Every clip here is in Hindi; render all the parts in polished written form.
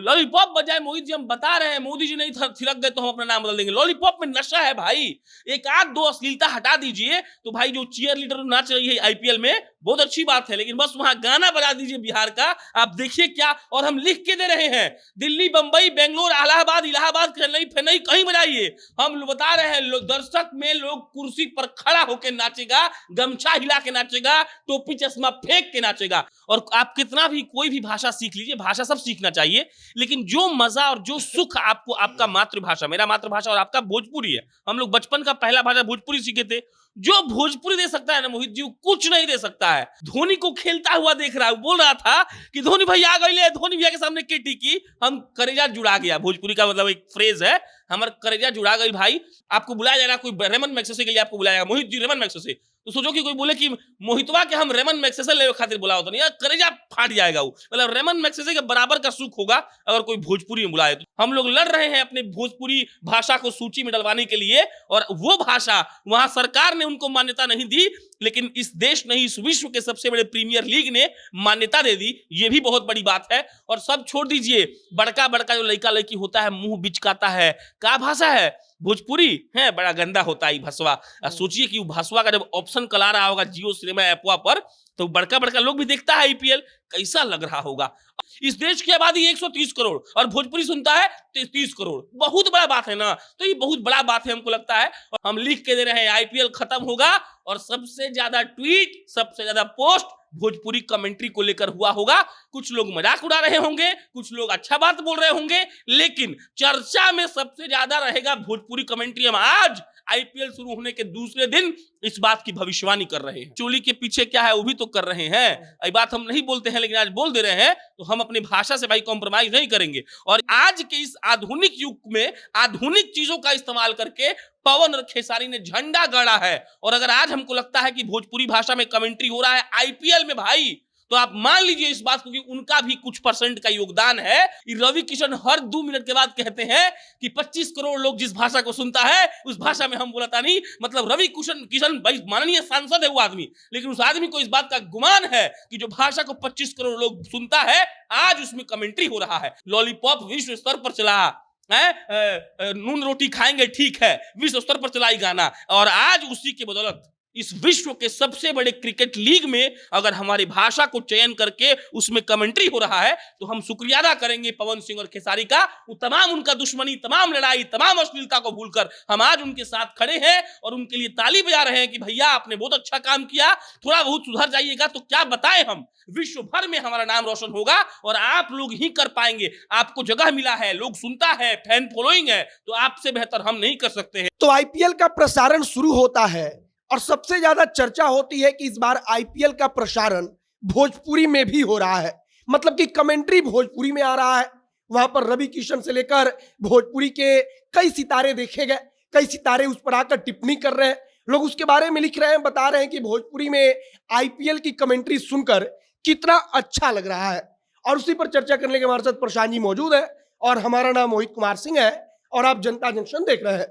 लॉलीपॉप बजाय मोहित जी हम बता रहे हैं, मोदी जी नहीं थिरक गए तो हम अपना नाम बदल देंगे। लॉलीपॉप में नशा है भाई। एक आध दो अश्लीलता हटा दीजिए तो भाई जो चीयर लीडर नाच रही है आईपीएल में बहुत अच्छी बात है, लेकिन बस वहां गाना बजा दीजिए बिहार का, आप देखिए क्या। और हम लिख के दे रहे हैं, दिल्ली, बंबई, बेंगलोर, इलाहाबाद, चेन्नई, फेन्नई कहीं बजाइए। हम बता रहे हैं दर्शक में लोग कुर्सी पर खड़ा होकर नाचेगा, गमछा हिला के नाचेगा, टोपी चश्मा फेंक के नाचेगा। और आप कितना भी कोई भी भाषा सीख लीजिए, भाषा सब सीखना चाहिए, लेकिन जो मजा और जो सुख आपको आपका मातृभाषा, मेरा मातृभाषा और आपका भोजपुरी है, हम लोग बचपन का पहला भाषा भोजपुरी सीखे थे। जो भोजपुरी दे सकता है ना मोहित जी, कुछ नहीं दे सकता है। धोनी को खेलता हुआ देख रहा है, बोल रहा था कि धोनी भैया आ गए, धोनी भैया के सामने केटी की हम करेजा जुड़ा गया। भोजपुरी का मतलब एक फ्रेज है, हमारा करेजा जुड़ा गई भाई। आपको बुलाया जाएगा, कोई रेमन मैग्सेसे के लिए आपको बुलाया जाएगा, मोहित जी रेमन मैग्सेसे, तो सोचो कि कोई बोले कि मोहितवा के हम रेमन मैग्सेसे ले खातिर बुलाओ तो नहीं, करेजा फाट जाएगा। वो मतलब रेमन मैग्सेसे के बराबर का सुख होगा अगर कोई भोजपुरी में बुलाए। तो हम लोग लड़ रहे हैं अपने भोजपुरी भाषा को सूची में डलवाने के लिए, और वो भाषा वहां सरकार ने उनको मान्यता नहीं दी, लेकिन इस देश नहीं, इस विश्व के सबसे बड़े प्रीमियर लीग ने मान्यता दे दी। ये भी बहुत बड़ी बात है। और सब छोड़ दीजिए, बड़का बड़का जो लड़का लड़की होता है मुंह बिचकाता है, क्या भाषा है भोजपुरी है, बड़ा गंदा होता है भसवा। सोचिए कि भसवा का जब ऑप्शन कला रहा होगा जियो सिनेमा ऐपवा पर, तो बड़का बड़का लोग भी देखता है आईपीएल, कैसा लग रहा होगा। इस देश की आबादी 130 करोड़ और भोजपुरी सुनता है 30 करोड़, बहुत बड़ा बात है ना। तो ये बहुत बड़ा बात है हमको लगता है। और हम लिख के दे रहे हैं, आईपीएल खत्म होगा और सबसे ज्यादा ट्वीट, सबसे ज्यादा पोस्ट भोजपुरी कमेंट्री को लेकर हुआ होगा। कुछ लोग मजाक उड़ा रहे होंगे, कुछ लोग अच्छा बात बोल रहे होंगे, लेकिन चर्चा में सबसे ज्यादा रहेगा भोजपुरी कमेंट्री। हम आज आईपीएल शुरू होने के दूसरे दिन इस बात की भविष्यवाणी कर रहे हैं। चोली के पीछे क्या है वो भी तो कर रहे हैं। ये बात हम नहीं बोलते हैं, लेकिन आज बोल दे रहे हैं, तो हम अपनी भाषा से भाई कॉम्प्रोमाइज नहीं करेंगे। और आज के इस आधुनिक युग में आधुनिक चीजों का इस्तेमाल करके पवन और खेसारी ने झंडा गाड़ा है। और अगर आज हमको लगता है कि भोजपुरी भाषा में कमेंट्री हो रहा है आईपीएल में भाई, तो आप मान लीजिए इस बात को कि उनका भी कुछ परसेंट का योगदान है। रवि किशन हर 2 मिनट के बाद कहते हैं कि 25 करोड़ लोग जिस भाषा को सुनता है उस भाषा में हम बोलता नहीं। मतलब रवि किशन भाई माननीय सांसद है वो आदमी, लेकिन उस आदमी को इस बात का गुमान है कि जो भाषा को 25 करोड़ लोग सुनता है आज उसमें कमेंट्री हो रहा है। लॉलीपॉप विश्व स्तर पर चला है, नून रोटी खाएंगे ठीक है, विश्व स्तर पर चलाई गाना। और आज उसी के बदौलत इस विश्व के सबसे बड़े क्रिकेट लीग में अगर हमारी भाषा को चयन करके उसमें कमेंट्री हो रहा है, तो हम शुक्रिया अदा करेंगे पवन सिंह और खेसारी का। वो तमाम उनका दुश्मनी, तमाम लड़ाई, तमाम अश्लीलता को भूलकर हम आज उनके साथ खड़े हैं और उनके लिए ताली बजा रहे हैं कि भैया आपने बहुत अच्छा काम किया, थोड़ा बहुत सुधर जाइएगा तो क्या बताएं हम, विश्व भर में हमारा नाम रोशन होगा और आप लोग ही कर पाएंगे। आपको जगह मिला है, लोग सुनता है, फैन फॉलोइंग है, तो आपसे बेहतर हम नहीं कर सकते हैं। तो आईपीएल का प्रसारण शुरू होता है और सबसे ज्यादा चर्चा होती है कि इस बार आईपीएल का प्रसारण भोजपुरी में भी हो रहा है, मतलब कि कमेंट्री भोजपुरी में आ रहा है। वहां पर रवि किशन से लेकर भोजपुरी के कई सितारे देखे गए, कई सितारे उस पर आकर टिप्पणी कर रहे हैं, लोग उसके बारे में लिख रहे हैं, बता रहे हैं कि भोजपुरी में आईपीएल की कमेंट्री सुनकर कितना अच्छा लग रहा है। और उसी पर चर्चा करने के हमारे साथ प्रशांत जी मौजूद है और हमारा नाम मोहित कुमार सिंह है और आप जनता जंक्शन देख रहे हैं।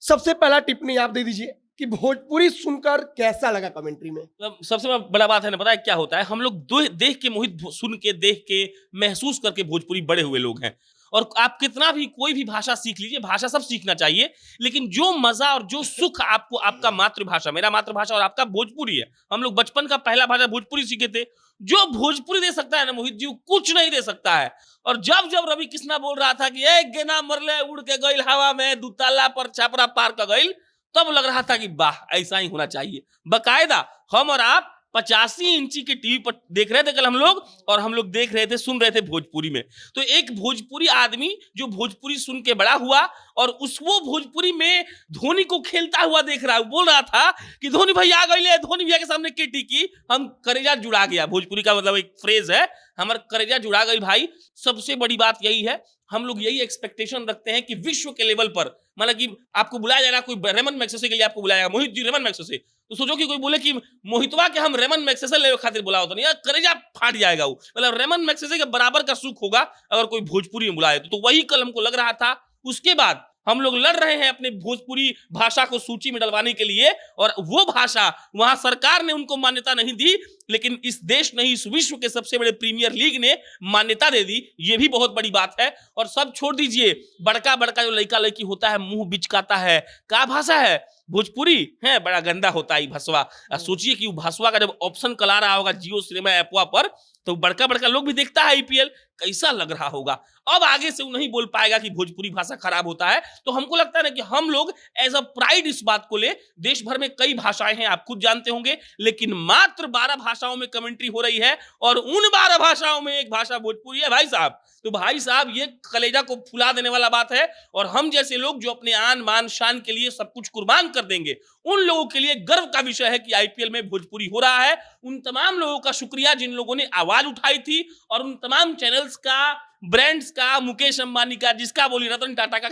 सबसे पहला टिप्पणी आप दे दीजिए कि भोजपुरी सुनकर कैसा लगा कमेंट्री में। सबसे बड़ा बात है ना, पता है क्या होता है, हम लोग देख के मोहित, सुन के, देख के, महसूस करके भोजपुरी बड़े हुए लोग हैं। और आप कितना भी कोई भी भाषा सीख लीजिए, भाषा सब सीखना चाहिए, लेकिन जो मजा और जो सुख आपको आपका मातृभाषा, मेरा मातृभाषा और आपका भोजपुरी है, हम लोग बचपन का पहला भाषा भोजपुरी सीखे थे। जो भोजपुरी दे सकता है ना मोहित जी, कुछ नहीं दे सकता है। और जब जब रवि किशन बोल रहा था कि एक गेना मरले उड़ के गईल हवा में, दुताला पर छापरा पार का गईल, तब लग रहा था कि वाह ऐसा ही होना चाहिए। बकायदा हम और आप 85 इंची के टीवी पर देख रहे थे कल हम लोग, और हम लोग देख रहे थे, सुन रहे थे भोजपुरी में। तो एक भोजपुरी आदमी जो भोजपुरी सुन के बड़ा हुआ और वो भोजपुरी में धोनी को खेलता हुआ देख रहा है, बोल रहा था कि धोनी भैया आ गए, धोनी भैया के सामने केटी की हम करेजा जुड़ा गया। भोजपुरी का मतलब एक फ्रेज है, हमारा करेजा जुड़ा गई भाई। सबसे बड़ी बात यही है, हम लोग यही एक्सपेक्टेशन रखते हैं कि विश्व के लेवल पर, मतलब कि आपको बुलाया जाएगा, कोई रेमन मैग्सेसे के लिए आपको बुलाया जाएगा, मोहित जी रेमन मैग्सेसे, तो सोचो कि कोई बोले कि मोहितवा के हम रेमन मैग्सेसे ले खातिर बुलाओ तो नहीं, करेजा फाट जाएगा। वो मतलब रेमन मैग्सेसे के बराबर का सुख होगा अगर कोई भोजपुरी में बुलाए तो वही कल हमको लग रहा था। उसके बाद हम लोग लड़ रहे हैं अपने भोजपुरी भाषा को सूची में डलवाने के लिए, और वो भाषा वहां सरकार ने उनको मान्यता नहीं दी, लेकिन इस देश ने, इस विश्व के सबसे बड़े प्रीमियर लीग ने मान्यता दे दी। ये भी बहुत बड़ी बात है। और सब छोड़ दीजिए, बड़का बड़का जो लड़का लड़की होता है मुंह बिचकाता है, क्या भाषा है भोजपुरी है, बड़ा गंदा होता है भसवा। सोचिए कि भसवा का जब ऑप्शन कल आ रहा होगा जियो सिनेमा ऐपवा पर, तो बड़का बड़का लोग भी देखता है आईपीएल, कैसा लग रहा होगा। अब आगे से वो नहीं बोल पाएगा कि भोजपुरी भाषा खराब होता है। तो हमको लगता है ना कि हम लोग एज अ प्राइड इस बात को ले, देश भर में कई भाषाएं हैं, आप खुद जानते होंगे, लेकिन मात्र 12 भाषाओं में कमेंट्री हो रही है, और उन 12 भाषाओं में एक भाषा भोजपुरी है भाई साहब। तो भाई साहब ये कलेजा को फुला देने वाला बात है। और हम जैसे लोग जो अपने आन बान शान के लिए सब कुछ कुर्बान कर देंगे, उन लोगों के लिए गर्व का विषय है कि आईपीएल में भोजपुरी हो रहा है। उन तमाम लोगों का शुक्रिया जिन लोगों ने आवाज उठाई थी, और उन तमाम चैनल्स का, ब्रांड्स का, मुकेश अंबानी का, जिसका बोली रतन टाटा का,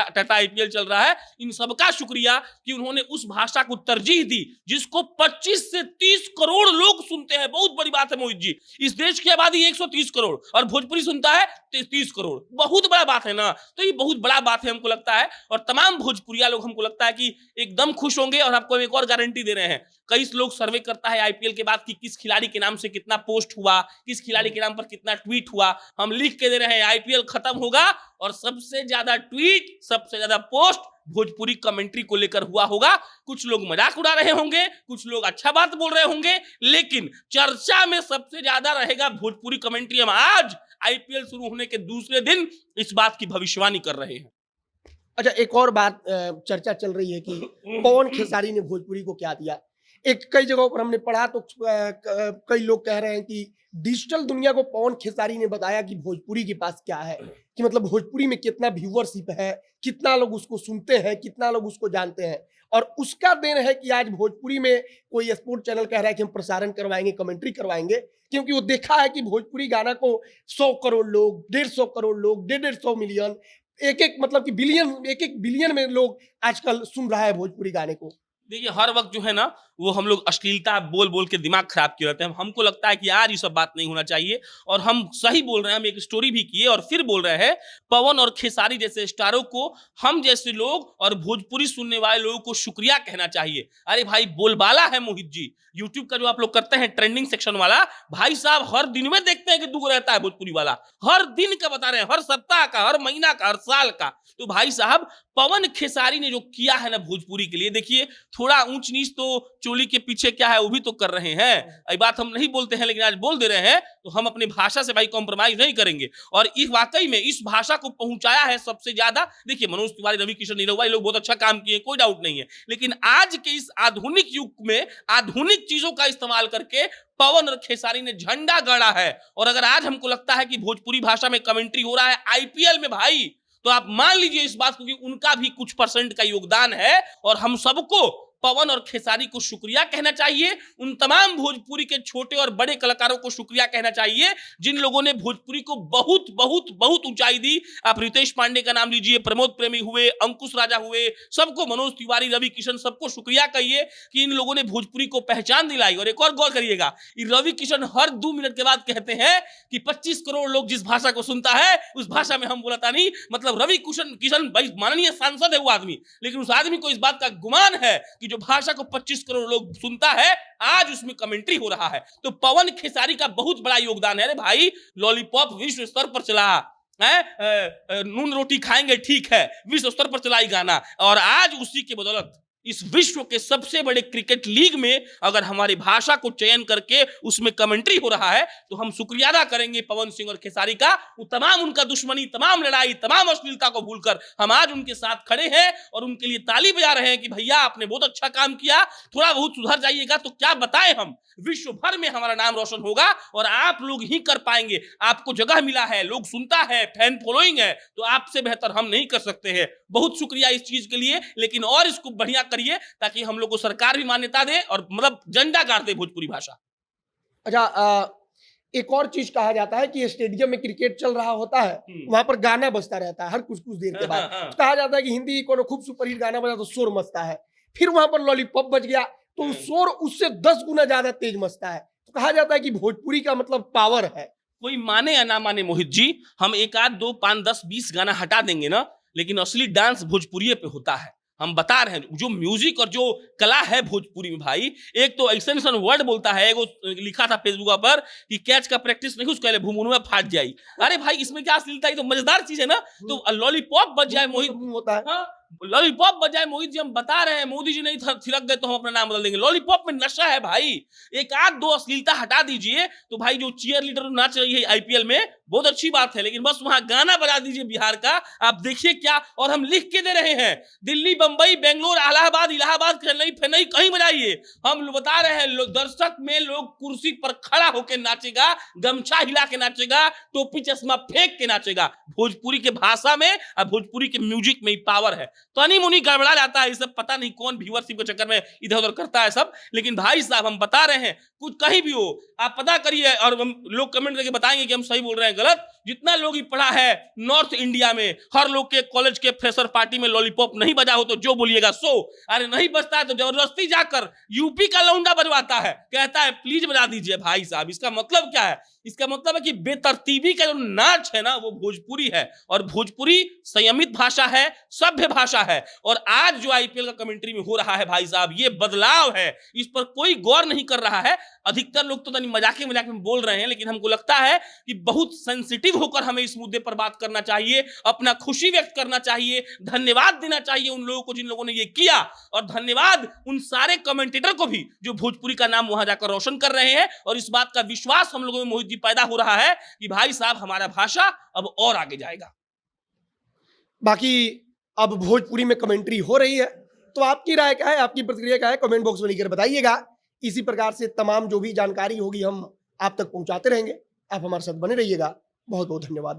टाटा आईपीएल चल रहा है, इन सबका शुक्रिया कि उन्होंने उस भाषा को तरजीह दी जिसको 25 से 30 करोड़ लोग सुनते हैं। बहुत बड़ी बात है मोहित जी, इस देश की आबादी 130 करोड़ और भोजपुरी सुनता है 30 करोड़, बहुत बड़ा बात है ना। तो ये बहुत बड़ा बात है हमको लगता है, और तमाम भोजपुरिया लोग हमको लगता है कि एकदम खुश होंगे। और आपको एक और गारंटी दे रहे हैं, कई लोग सर्वे करता है आईपीएल के बाद कि किस खिलाड़ी के नाम से कितना पोस्ट हुआ, किस खिलाड़ी के नाम पर कितना ट्वीट हुआ। हम लिख के दे रहे हैं आईपीएल खत्म होगा और सबसे ज्यादा ट्वीट, सबसे ज्यादा पोस्ट भोजपुरी कमेंट्री को लेकर हुआ होगा। कुछ लोग मजाक उड़ा रहे होंगे, कुछ लोग अच्छा बात बोल रहे होंगे, लेकिन चर्चा में सबसे ज्यादा रहेगा भोजपुरी कमेंट्री। हम आज आईपीएल शुरू होने के दूसरे दिन इस बात की भविष्यवाणी कर रहे हैं। अच्छा, एक और बात चर्चा चल रही है कि पवन खेसारी ने भोजपुरी को क्या दिया। एक कई जगहों पर हमने पढ़ा तो कई लोग कह रहे हैं कि डिजिटल दुनिया को पवन खेसारी ने बताया कि भोजपुरी के पास क्या है, कि मतलब भोजपुरी में कितना व्यूअरशिप है, कितना लोग उसको सुनते हैं, कितना लोग उसको जानते हैं। और उसका देन है कि आज भोजपुरी में कोई स्पोर्ट चैनल कह रहा है कि हम प्रसारण करवाएंगे, कमेंट्री करवाएंगे, क्योंकि वो देखा है कि भोजपुरी गाना को 100 करोड़ लोग, 150 करोड़ लोग, 150 मिलियन, एक मतलब कि बिलियन, एक बिलियन में लोग आजकल सुन रहा है भोजपुरी गाने को। देखिए, हर वक्त जो है ना वो हम लोग अश्लीलता बोल बोल के दिमाग खराब किए रहते हैं। हमको लगता है कि आज ये सब बात नहीं होना चाहिए, और हम सही बोल रहे हैं। हम एक स्टोरी भी किए और फिर बोल रहे हैं, पवन और खेसारी जैसे स्टारों को, हम जैसे लोग और भोजपुरी सुनने वाले लोगों को शुक्रिया कहना चाहिए। अरे भाई, बोलबाला है मोहित जी, यूट्यूब का जो आप लोग करते हैं ट्रेंडिंग सेक्शन वाला, भाई साहब हर दिन में देखते हैं कि दुख रहता है भोजपुरी वाला, हर दिन का बता रहे हैं, हर सप्ताह का, हर महीना का, हर साल का। तो भाई साहब पवन खेसारी ने जो किया है ना भोजपुरी के लिए, देखिए थोड़ा ऊंच नीच तो चोली के पीछे क्या है वो भी तो कर रहे हैं। ये बात हम नहीं बोलते हैं, लेकिन आज बोल दे रहे हैं, तो हम अपनी भाषा से भाई कॉम्प्रोमाइज नहीं करेंगे। और इस वाकई में इस भाषा को पहुंचाया है सबसे ज्यादा, देखिए मनोज तिवारी, रवि किशन, नीरव भाई लोग बहुत अच्छा काम किए, कोई डाउट नहीं है। लेकिन आज के इस आधुनिक युग में आधुनिक चीजों का इस्तेमाल करके पवन और खेसारी ने झंडा गाड़ा है। और अगर आज हमको लगता है कि भोजपुरी भाषा में कमेंट्री हो रहा है आईपीएल में भाई, तो आप मान लीजिए इस बात को कि उनका भी कुछ % का योगदान है। और हम सबको पवन और खेसारी को शुक्रिया कहना चाहिए। उन तमाम भोजपुरी के छोटे और बड़े कलाकारों को शुक्रिया कहना चाहिए जिन लोगों ने भोजपुरी को बहुत बहुत बहुत ऊंचाई दी। आप रितेश पांडे का नाम लीजिए, प्रमोद प्रेमी हुए, अंकुश राजा हुए, सबको, मनोज तिवारी, रवि किशन, सबको शुक्रिया कहिए कि इन लोगों ने भोजपुरी को पहचान दिलाई। और एक और गौर करिएगा, रवि किशन हर 2 मिनट के बाद कहते हैं कि 25 करोड़ लोग जिस भाषा को सुनता है उस भाषा में हम बोलता नहीं। मतलब रवि किशन भाई माननीय सांसद है वो आदमी, लेकिन उस आदमी को इस बात का गुमान है कि जो भाषा को 25 करोड़ लोग सुनता है आज उसमें कमेंट्री हो रहा है। तो पवन खेसारी का बहुत बड़ा योगदान है। अरे भाई, लॉलीपॉप विश्व स्तर पर चला है, नून रोटी खाएंगे ठीक है, विश्व स्तर पर चला ही गाना, और आज उसी के बदौलत इस विश्व के सबसे बड़े क्रिकेट लीग में अगर हमारी भाषा को चयन करके उसमें कमेंट्री हो रहा है, तो हम शुक्रिया अदा करेंगे पवन सिंह और खेसारी का। वो तमाम उनका दुश्मनी, तमाम लड़ाई, तमाम अश्लीलता को भूलकर हम आज उनके साथ खड़े हैं और उनके लिए ताली बजा रहे हैं कि भैया आपने बहुत अच्छा काम किया, थोड़ा बहुत सुधर जाइएगा तो क्या बताएं हम, विश्व भर में हमारा नाम रोशन होगा और आप लोग ही कर पाएंगे। आपको जगह मिला है, लोग सुनता है, फैन फॉलोइंग है, तो आपसे बेहतर हम नहीं कर सकते हैं। बहुत शुक्रिया इस चीज के लिए, लेकिन और इसको बढ़िया करिए ताकि हम लोग को सरकार भी मान्यता दे और मतलब झंडा गाड़ दे भोजपुरी भाषा। अच्छा, एक और चीज कहा जाता है कि स्टेडियम में क्रिकेट चल रहा होता है, वहां पर गाना बजता रहता है हर कुछ कुछ देर के बाद। कहा जाता है कि हिंदी को खूब सुपरहिट गाना बजा तो शोर मचता है, फिर वहां पर लॉलीपॉप बज गया तो शोर उससे 10 गुना ज्यादा तेज मचता है। तो कहा जाता है कि भोजपुरी का मतलब पावर है। कोई माने या ना माने मोहित जी, हम 1 आध 2 5 10 20 गाना हटा देंगे ना, लेकिन असली डांस भोजपुरी पे होता है। हम बता रहे हैं जो म्यूजिक और जो कला है भोजपुरी में भाई, एक तो ऐसा वर्ड बोलता है, एगो लिखा था फेसबुक पर कि कैच का प्रैक्टिस नहीं उसका भूमुन में फाट जाई। अरे भाई इसमें क्या अश्लीलता है, तो मजेदार चीज है ना। तो लॉलीपॉप बच जाए मोहित होता है। हाँ, लॉलीपॉप बजाय मोहित जी हम बता रहे हैं, मोदी जी नहीं थिरक गए तो हम अपना नाम बदल देंगे। लॉलीपॉप में नशा है भाई। एक आध दो अश्लीलता हटा दीजिए तो भाई जो चीयर लीडर नाच रही है आईपीएल में बहुत अच्छी बात है, लेकिन बस वहां गाना बजा दीजिए बिहार का, आप देखिए क्या। और हम लिख के दे रहे हैं, दिल्ली, बंबई, बेंगलोर, इलाहाबाद, चेन्नई, फेन्नई कहीं बजाइए। हम बता रहे हैं दर्शक में लोग कुर्सी पर खड़ा होकर नाचेगा, गमछा हिला के नाचेगा, टोपी चश्मा फेंक के नाचेगा। भोजपुरी के भाषा में और भोजपुरी के म्यूजिक में ही पावर है। तनी मुनी गड़बड़ा जाता है, ये सब पता नहीं कौन व्यूअरशिप के चक्कर में इधर उधर करता है सब। लेकिन भाई साहब हम बता रहे हैं, कुछ कहीं भी हो आप पता करिए, और हम लोग कमेंट करके बताएंगे कि हम सही बोल रहे हैं गलत। जितना लोग ही पढ़ा है नॉर्थ इंडिया में, हर लोग के कॉलेज के फ्रेशर पार्टी में लॉलीपॉप नहीं बजा हो तो जो बोलिएगा सो। अरे नहीं बजता है तो जबरदस्ती जाकर यूपी का लौंडा बजवाता है, कहता है प्लीज बजा दीजिए भाई साहब। इसका मतलब क्या है? इसका मतलब है कि बेतरतीबी का जो नाच है ना वो भोजपुरी है, और भोजपुरी संयमित भाषा है, सभ्य भाषा है। और आज जो आईपीएल का कमेंट्री में हो रहा है भाई साहब, ये बदलाव है, इस पर कोई गौर नहीं कर रहा है। अधिकतर लोग तो मजाक में बोल रहे हैं, लेकिन हमको लगता है कि बहुत सेंसिटिव होकर हमें इस मुद्दे पर बात करना चाहिए, अपना खुशी व्यक्त करना चाहिए, धन्यवाद देना चाहिए उन लोगों को जिन लोगों ने ये किया, और धन्यवाद उन सारे कमेंटेटर को भी जो भोजपुरी का नाम वहां जाकर रोशन कर रहे हैं। और इस बात का विश्वास हम लोगों में मोहित जी पैदा हो रहा है कि भाई साहब हमारा भाषा अब और आगे जाएगा। बाकी अब भोजपुरी में कमेंट्री हो रही है, तो आपकी राय क्या है, आपकी प्रतिक्रिया क्या है, कमेंट बॉक्स में लिखकर बताइएगा। इसी प्रकार से तमाम जो भी जानकारी होगी हम आप तक पहुंचाते रहेंगे। आप हमारे साथ बने रहिएगा। बहुत बहुत धन्यवाद।